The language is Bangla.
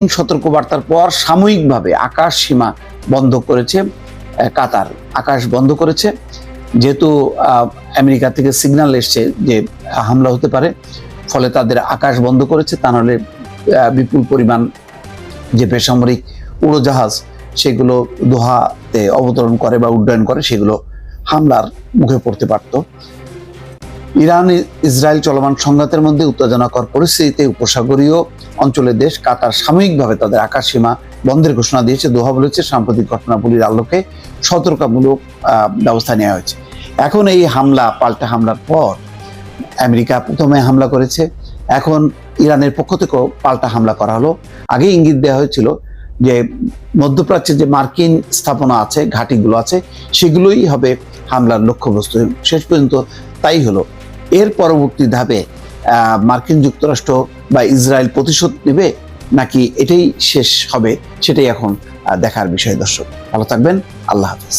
সতর্কবার্তার পর সাময়িকভাবে আকাশ সীমা বন্ধ করেছে কাতার, আকাশ বন্ধ করেছে, যেহেতু আমেরিকা থেকে সিগন্যাল এসছে যে হামলা হতে পারে, ফলে তাদের আকাশ বন্ধ করেছে। তা নাহলে বিপুল পরিমাণ যে বেসামরিক উড়োজাহাজ সেগুলো দোহাতে অবতরণ করে বা উড্ডয়ন করে, সেগুলো হামলার মুখে পড়তে পারত। ইরান ইসরায়েল চলমান সংঘাতের মধ্যে উত্তেজনাকর পরিস্থিতিতে উপসাগরীয় অঞ্চলের দেশ কাতার সাময়িকভাবে তাদের আকাশ সীমা বন্ধের ঘোষণা দিয়েছে। দোহা বলেছে সাম্প্রতিক ঘটনাবলীর আলোকে সতর্কমূলক ব্যবস্থা নেওয়া হয়েছে। এখন এই হামলা, পাল্টা হামলার পর আমেরিকা প্রথমে হামলা করেছে, এখন ইরানের পক্ষ থেকেও পাল্টা হামলা করা হলো। আগে ইঙ্গিত দেওয়া হয়েছিল যে মধ্যপ্রাচ্যে যে মার্কিন স্থাপনা আছে, ঘাঁটিগুলো আছে, সেগুলোই হবে হামলার লক্ষ্যবস্তু। শেষ পর্যন্ত তাই হলো। এর পরবর্তী ধাপে মার্কিন যুক্তরাষ্ট্র বা ইসরায়েল প্রতিশোধ নেবে নাকি এটাই শেষ হবে, সেটাই এখন দেখার বিষয়। দর্শক ভালো থাকবেন, আল্লাহ হাফেজ।